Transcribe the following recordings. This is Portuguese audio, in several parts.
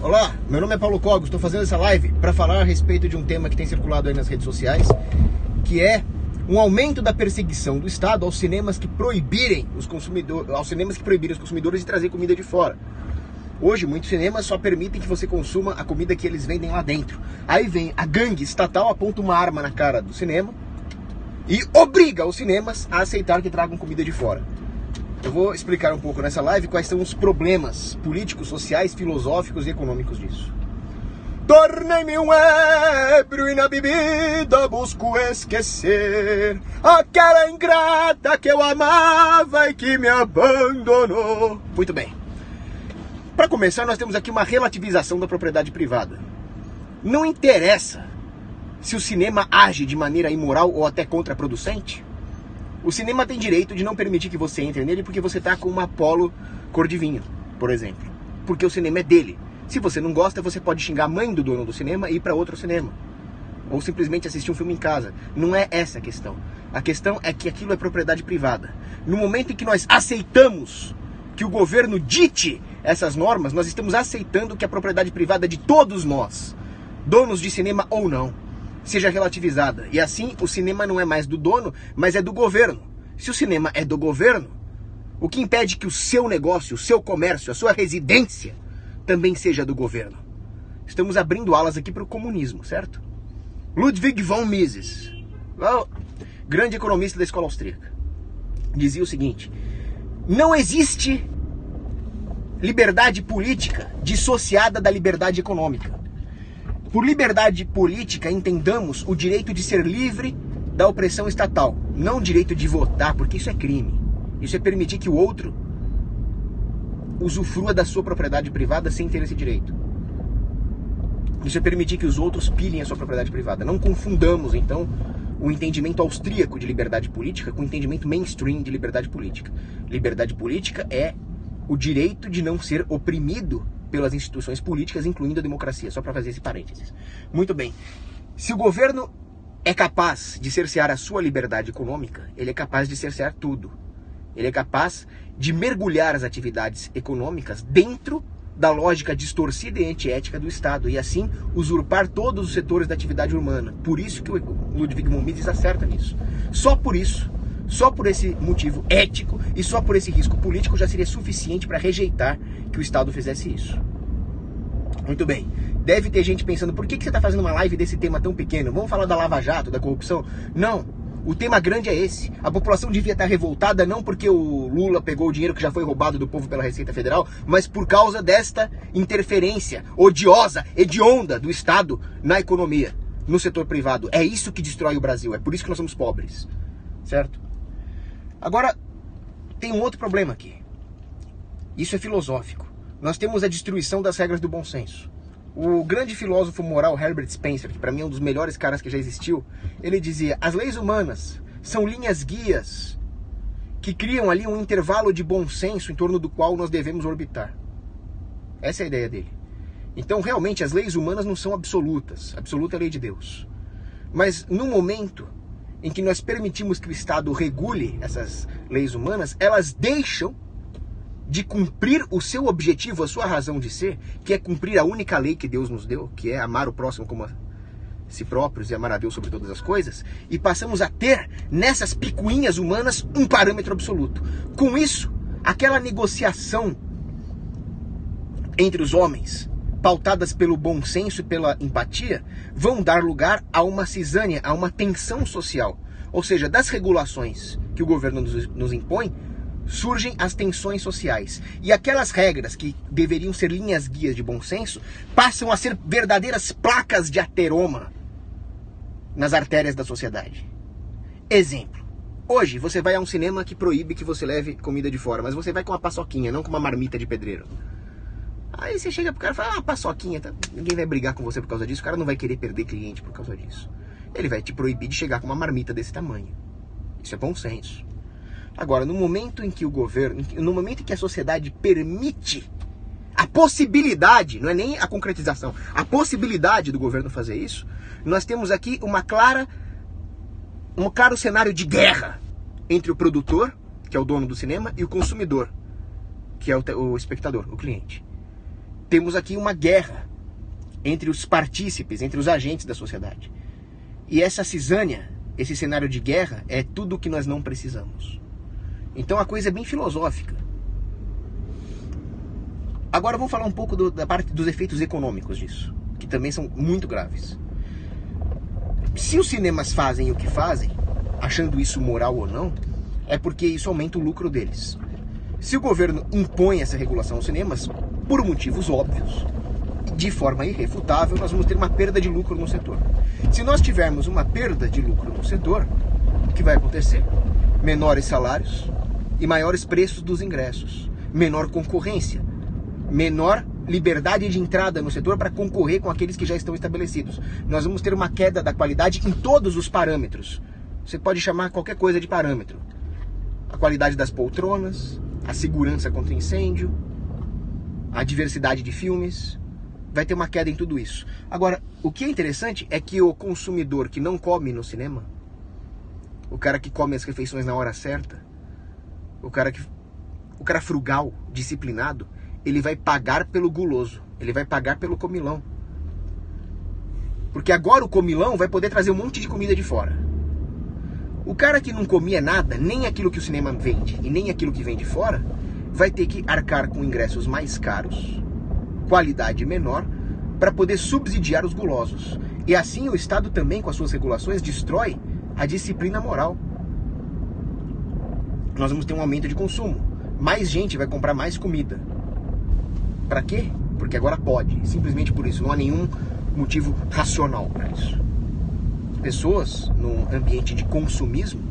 Olá, meu nome é Paulo Cogos, estou fazendo essa live para falar a respeito de um tema que tem circulado aí nas redes sociais, que é um aumento da perseguição do Estado aos cinemas que proibirem os consumidores de trazer comida de fora. Hoje, muitos cinemas só permitem que você consuma a comida que eles vendem lá dentro. Aí vem a gangue estatal, aponta uma arma na cara do cinema e obriga os cinemas a aceitar que tragam comida de fora. Eu vou explicar um pouco nessa live quais são os problemas políticos, sociais, filosóficos e econômicos disso. Tornei-me um ébrio e na bebida busco esquecer aquela ingrata que eu amava e que me abandonou. Muito bem. Para começar, nós temos aqui uma relativização da propriedade privada. Não interessa se o cinema age de maneira imoral ou até contraproducente. O cinema tem direito de não permitir que você entre nele porque você está com uma Polo cor de vinho, por exemplo. Porque o cinema é dele. Se você não gosta, você pode xingar a mãe do dono do cinema e ir para outro cinema. Ou simplesmente assistir um filme em casa. Não é essa a questão. A questão é que aquilo é propriedade privada. No momento em que nós aceitamos que o governo dite essas normas, nós estamos aceitando que a propriedade privada de todos nós, donos de cinema ou não, seja relativizada. E assim, o cinema não é mais do dono, mas é do governo. Se o cinema é do governo, o que impede que o seu negócio, o seu comércio, a sua residência também seja do governo? Estamos abrindo alas aqui para o comunismo, certo? Ludwig von Mises, grande economista da escola austríaca, dizia o seguinte: não existe liberdade política dissociada da liberdade econômica. Por liberdade política, entendamos o direito de ser livre da opressão estatal, não o direito de votar, porque isso é crime. Isso é permitir que o outro usufrua da sua propriedade privada sem ter esse direito. Isso é permitir que os outros pilhem a sua propriedade privada. Não confundamos, então, o entendimento austríaco de liberdade política com o entendimento mainstream de liberdade política. Liberdade política é o direito de não ser oprimido pelas instituições políticas, incluindo a democracia, só para fazer esse parênteses. Muito bem. Se o governo é capaz de cercear a sua liberdade econômica, ele é capaz de cercear tudo. Ele é capaz de mergulhar as atividades econômicas dentro da lógica distorcida e antiética do Estado, e assim usurpar todos os setores da atividade humana. Por isso que o Ludwig von Mises acerta nisso. Só por isso, só por esse motivo ético e só por esse risco político já seria suficiente para rejeitar que o Estado fizesse isso. Muito bem. Deve ter gente pensando, por que você está fazendo uma live desse tema tão pequeno? Vamos falar da Lava Jato, da corrupção? Não. O tema grande é esse. A população devia estar revoltada não porque o Lula pegou o dinheiro que já foi roubado do povo pela Receita Federal, mas por causa desta interferência odiosa, hedionda do Estado na economia, no setor privado. É isso que destrói o Brasil. É por isso que nós somos pobres. Certo? Agora, tem um outro problema aqui. Isso é filosófico. Nós temos a destruição das regras do bom senso. O grande filósofo moral Herbert Spencer, que para mim é um dos melhores caras que já existiu, ele dizia: as leis humanas são linhas guias que criam ali um intervalo de bom senso em torno do qual nós devemos orbitar. Essa é a ideia dele. Então, realmente, as leis humanas não são absolutas. Absoluta é a lei de Deus. Mas, no momento em que nós permitimos que o Estado regule essas leis humanas, elas deixam de cumprir o seu objetivo, a sua razão de ser, que é cumprir a única lei que Deus nos deu, que é amar o próximo como a si próprios e amar a Deus sobre todas as coisas, e passamos a ter nessas picuinhas humanas um parâmetro absoluto. Com isso, aquela negociação entre os homens, pautadas pelo bom senso e pela empatia, vão dar lugar a uma cisânia, a uma tensão social. Ou seja, das regulações que o governo nos impõe, surgem as tensões sociais. E aquelas regras que deveriam ser linhas guias de bom senso, passam a ser verdadeiras placas de ateroma nas artérias da sociedade. Exemplo. Hoje, você vai a um cinema que proíbe que você leve comida de fora, mas você vai com uma paçoquinha, não com uma marmita de pedreiro. Aí você chega pro cara e fala, paçoquinha, tá? Ninguém vai brigar com você por causa disso, o cara não vai querer perder cliente por causa disso. Ele vai te proibir de chegar com uma marmita desse tamanho. Isso é bom senso. Agora, no momento em que o governo, no momento em que a sociedade permite a possibilidade, não é nem a concretização, a possibilidade do governo fazer isso, nós temos aqui um claro cenário de guerra entre o produtor, que é o dono do cinema, e o consumidor, que é o espectador, o cliente. temos aqui uma guerra entre os partícipes, entre os agentes da sociedade. E essa cisânia, esse cenário de guerra, é tudo o que nós não precisamos. Então a coisa é bem filosófica. Agora vamos falar um pouco da parte dos efeitos econômicos disso, que também são muito graves. Se os cinemas fazem o que fazem, achando isso moral ou não, é porque isso aumenta o lucro deles. Se o governo impõe essa regulação aos cinemas, por motivos óbvios, de forma irrefutável, nós vamos ter uma perda de lucro no setor. Se nós tivermos uma perda de lucro no setor, o que vai acontecer? Menores salários e maiores preços dos ingressos, menor concorrência, menor liberdade de entrada no setor para concorrer com aqueles que já estão estabelecidos. Nós vamos ter uma queda da qualidade em todos os parâmetros. Você pode chamar qualquer coisa de parâmetro. A qualidade das poltronas, a segurança contra incêndio, a diversidade de filmes. Vai ter uma queda em tudo isso. Agora, o que é interessante é que o consumidor que não come no cinema, o cara que come as refeições na hora certa, o cara frugal, disciplinado, ele vai pagar pelo guloso, ele vai pagar pelo comilão. Porque agora o comilão vai poder trazer um monte de comida de fora. O cara que não comia nada, nem aquilo que o cinema vende e nem aquilo que vem de fora, vai ter que arcar com ingressos mais caros, qualidade menor, para poder subsidiar os gulosos. E assim o Estado também, com as suas regulações, destrói a disciplina moral. Nós vamos ter um aumento de consumo. Mais gente vai comprar mais comida. Para quê? Porque agora pode. Simplesmente por isso. Não há nenhum motivo racional para isso. Pessoas, num ambiente de consumismo,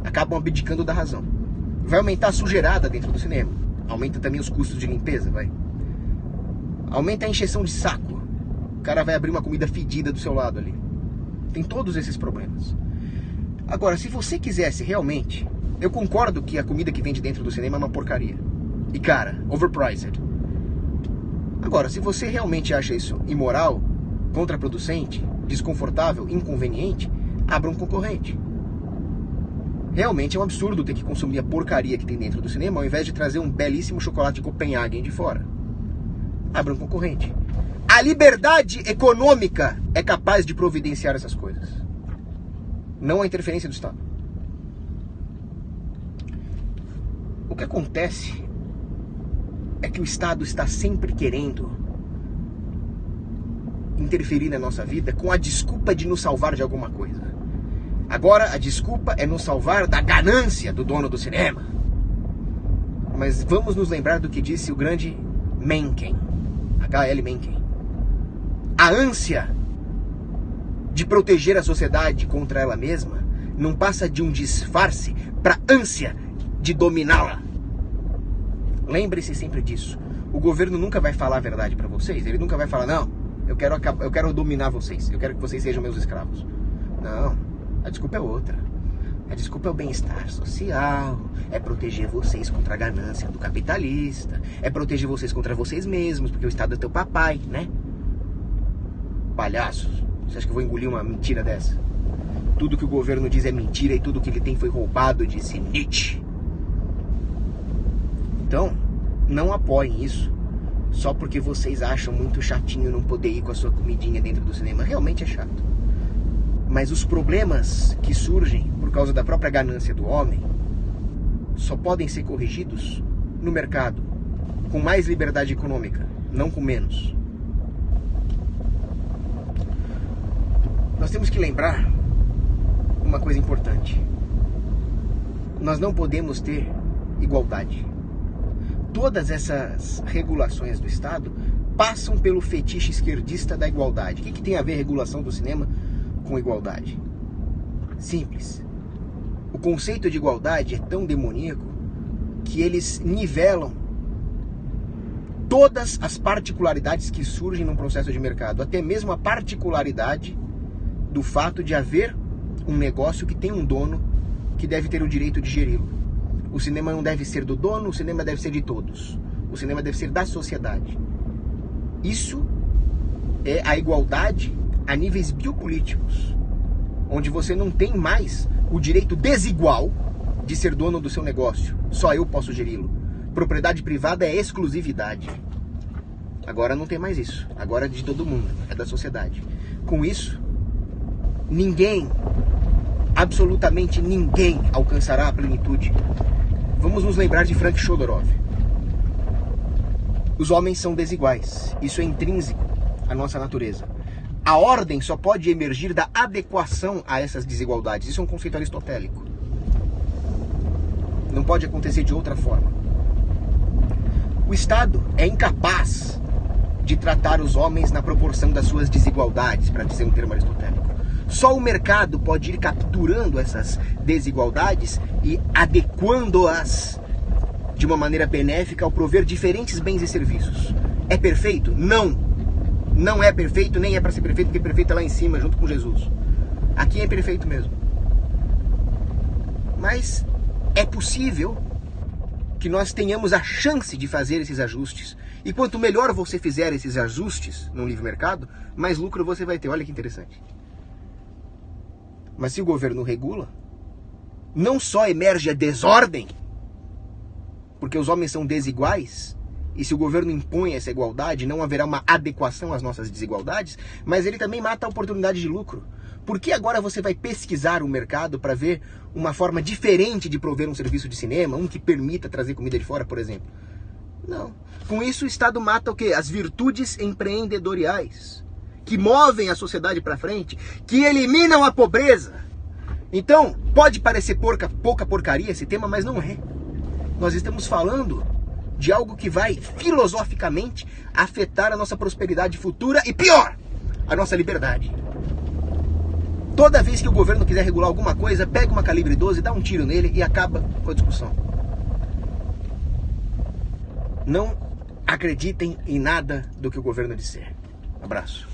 acabam abdicando da razão. Vai aumentar a sujeirada dentro do cinema. Aumenta também os custos de limpeza, vai. Aumenta a encheção de saco. O cara vai abrir uma comida fedida do seu lado ali. Tem todos esses problemas. Agora, se você quisesse realmente... Eu concordo que a comida que vende dentro do cinema é uma porcaria. E cara, overpriced. Agora, se você realmente acha isso imoral, contraproducente, desconfortável, inconveniente, abra um concorrente. Realmente é um absurdo ter que consumir a porcaria que tem dentro do cinema ao invés de trazer um belíssimo chocolate de Copenhagen de fora. Abra um concorrente. A liberdade econômica é capaz de providenciar essas coisas. Não a interferência do Estado. O que acontece é que o Estado está sempre querendo interferir na nossa vida com a desculpa de nos salvar de alguma coisa. Agora a desculpa é nos salvar da ganância do dono do cinema. Mas vamos nos lembrar do que disse o grande Mencken, H.L. Mencken. A ânsia de proteger a sociedade contra ela mesma não passa de um disfarce para ânsia de dominá-la. Lembre-se sempre disso. O governo nunca vai falar a verdade para vocês. Ele nunca vai falar, não, eu quero dominar vocês. Eu quero que vocês sejam meus escravos. Não, a desculpa é outra. A desculpa é o bem-estar social. É proteger vocês contra a ganância do capitalista. É proteger vocês contra vocês mesmos, porque o Estado é teu papai, né? Palhaços. Você acha que eu vou engolir uma mentira dessa? Tudo que o governo diz é mentira e tudo que ele tem foi roubado, disse Nietzsche. Então, não apoiem isso só porque vocês acham muito chatinho não poder ir com a sua comidinha dentro do cinema. Realmente é chato. Mas os problemas que surgem por causa da própria ganância do homem só podem ser corrigidos no mercado, com mais liberdade econômica, não com menos. Nós temos que lembrar uma coisa importante. Nós não podemos ter igualdade. Todas essas regulações do Estado passam pelo fetiche esquerdista da igualdade. O que tem a ver a regulação do cinema com igualdade? Simples. O conceito de igualdade é tão demoníaco que eles nivelam todas as particularidades que surgem num processo de mercado, até mesmo a particularidade do fato de haver um negócio que tem um dono que deve ter o direito de geri-lo. O cinema não deve ser do dono, o cinema deve ser de todos. O cinema deve ser da sociedade. Isso é a igualdade a níveis biopolíticos, onde você não tem mais o direito desigual de ser dono do seu negócio. Só eu posso geri-lo. Propriedade privada é exclusividade. Agora não tem mais isso. Agora é de todo mundo, é da sociedade. Com isso, ninguém, absolutamente ninguém, alcançará a plenitude. Vamos nos lembrar de Frank Chodorov. Os homens são desiguais. Isso é intrínseco à nossa natureza. A ordem só pode emergir da adequação a essas desigualdades. Isso é um conceito aristotélico. Não pode acontecer de outra forma. O Estado é incapaz de tratar os homens na proporção das suas desigualdades, para dizer um termo aristotélico. Só o mercado pode ir capturando essas desigualdades e adequando-as de uma maneira benéfica ao prover diferentes bens e serviços. É perfeito? Não. Não é perfeito, nem é para ser perfeito, porque perfeito é lá em cima, junto com Jesus. Aqui é perfeito mesmo. Mas é possível que nós tenhamos a chance de fazer esses ajustes. E quanto melhor você fizer esses ajustes no livre mercado, mais lucro você vai ter. Olha que interessante. Mas se o governo regula, não só emerge a desordem, porque os homens são desiguais, e se o governo impõe essa igualdade, não haverá uma adequação às nossas desigualdades, mas ele também mata a oportunidade de lucro. Por que agora você vai pesquisar o mercado para ver uma forma diferente de prover um serviço de cinema, um que permita trazer comida de fora, por exemplo? Não. Com isso, o Estado mata o quê? As virtudes empreendedoriais, que movem a sociedade para frente, que eliminam a pobreza. Então, pode parecer pouca porcaria esse tema, mas não é. Nós estamos falando de algo que vai, filosoficamente, afetar a nossa prosperidade futura e, pior, a nossa liberdade. Toda vez que o governo quiser regular alguma coisa, pega uma calibre 12, dá um tiro nele e acaba com a discussão. Não acreditem em nada do que o governo disser. Abraço.